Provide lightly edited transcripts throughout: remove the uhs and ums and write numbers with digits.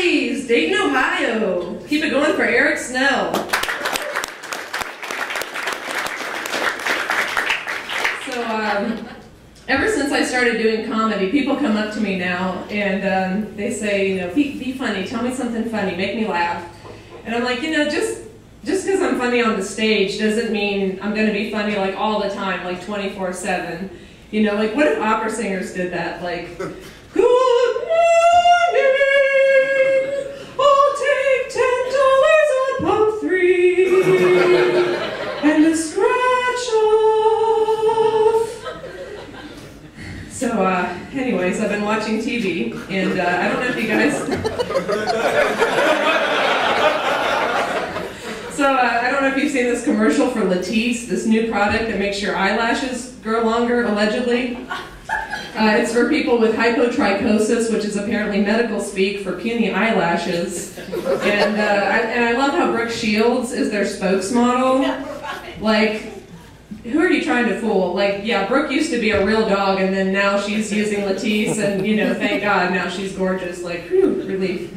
Wiley's, Dayton, Ohio. Keep it going for Eric Snell. So, ever since I started doing comedy, people come up to me now and they say, you know, be funny, tell me something funny, make me laugh. And I'm like, you know, just because I'm funny on the stage doesn't mean I'm going to be funny like all the time, like 24/7. You know, like what if opera singers did that? Like, good morning, I'll take $10 on pump 3 and a scratch off. So, anyways, I've been watching TV, and I don't know if you guys... So, I don't know if you've seen this commercial for Latisse, this new product that makes your eyelashes grow longer, allegedly. It's for people with hypotrichosis, which is apparently medical speak for puny eyelashes. And I love how Brooke Shields is their spokesmodel. Like, who are you trying to fool? Like, yeah, Brooke used to be a real dog, and then now she's using Latisse, and, you know, thank God, now she's gorgeous. Like, whew, relief.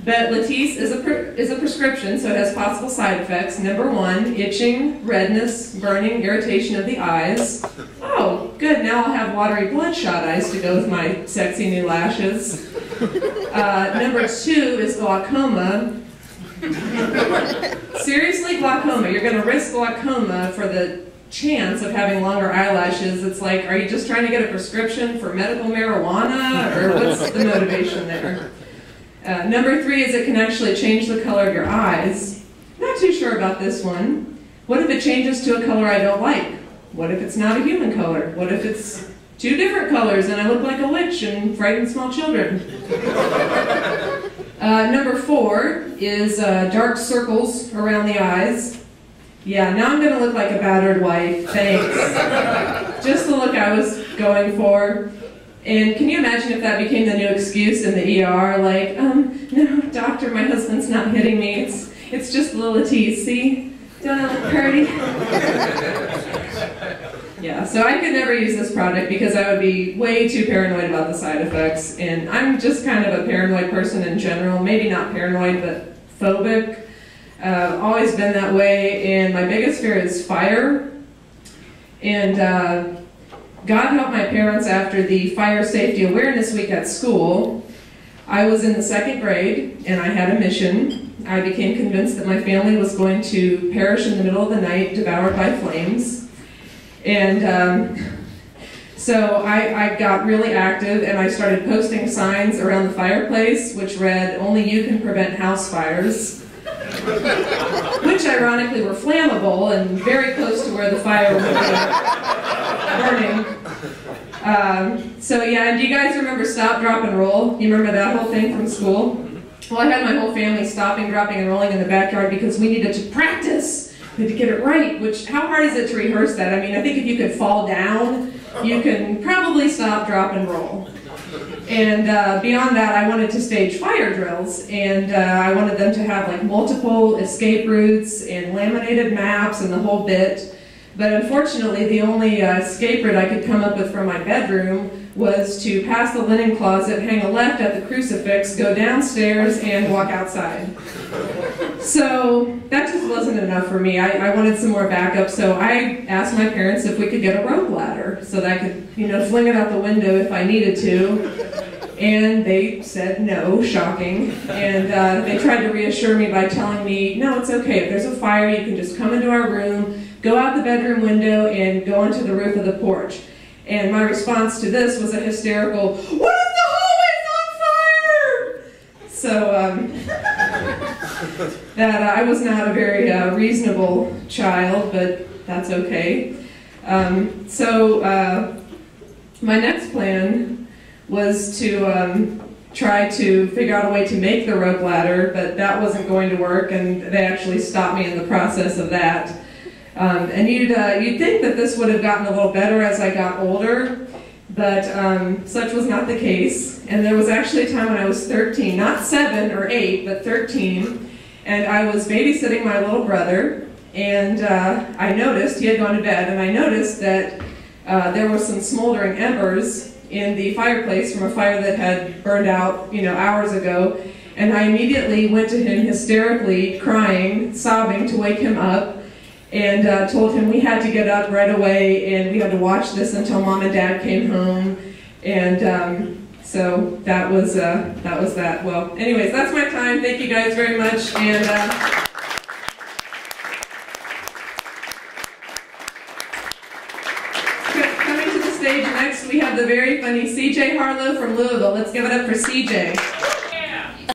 But Latisse is a prescription, so it has possible side effects. Number 1, itching, redness, burning, irritation of the eyes. Oh, good, now I'll have watery bloodshot eyes to go with my sexy new lashes. Number 2 is glaucoma. Seriously, glaucoma. You're going to risk glaucoma for the chance of having longer eyelashes. It's like, are you just trying to get a prescription for medical marijuana, or what's the motivation there? Number 3 is it can actually change the color of your eyes. Not too sure about this one. What if it changes to a color I don't like? What if it's not a human color? What if it's 2 different colors and I look like a witch and frighten small children? Number 4 is dark circles around the eyes. Yeah, now I'm going to look like a battered wife. Thanks. Just the look I was going for. And can you imagine if that became the new excuse in the ER? Like, no, doctor, my husband's not hitting me. It's just Latisse, see? Don't I look pretty? Yeah, so I could never use this product because I would be way too paranoid about the side effects. And I'm just kind of a paranoid person in general. Maybe not paranoid, but phobic. Always been that way. And my biggest fear is fire. And God helped my parents after the Fire Safety Awareness Week at school. I was in the 2nd grade, and I had a mission. I became convinced that my family was going to perish in the middle of the night, devoured by flames. And so I got really active, and I started posting signs around the fireplace, which read, "Only you can prevent house fires," which ironically were flammable and very close to where the fire would be burning. So yeah, do you guys remember Stop, Drop, and Roll? You remember that whole thing from school? Well, I had my whole family stopping, dropping, and rolling in the backyard because we needed to practice. We had to get it right, which, how hard is it to rehearse that? I mean, I think if you could fall down, you can probably stop, drop, and roll. And beyond that, I wanted to stage fire drills, and I wanted them to have like multiple escape routes and laminated maps and the whole bit. But unfortunately, the only escape route I could come up with from my bedroom was to pass the linen closet, hang a left at the crucifix, go downstairs, and walk outside. So that just wasn't enough for me. I wanted some more backup, so I asked my parents if we could get a rope ladder so that I could, you know, fling it out the window if I needed to. And they said no, shocking. And they tried to reassure me by telling me, no, it's okay. If there's a fire, you can just come into our room, go out the bedroom window, and go onto the roof of the porch. And my response to this was a hysterical, "What if the hallway's on fire?" So that I was not a very reasonable child, but that's okay. My next plan was to try to figure out a way to make the rope ladder, but that wasn't going to work, and they actually stopped me in the process of that. And you'd think that this would have gotten a little better as I got older, but such was not the case. And there was actually a time when I was 13, not 7 or 8, but 13, and I was babysitting my little brother, and I noticed, he had gone to bed, and I noticed that there were some smoldering embers in the fireplace from a fire that had burned out, hours ago. And I immediately went to him hysterically, crying, sobbing to wake him up, and told him we had to get up right away and we had to watch this until Mom and Dad came home. And so that was that. Well, anyways, that's my time. Thank you guys very much. And coming to the stage next, we have the very funny CJ Harlow from Louisville. Let's give it up for CJ.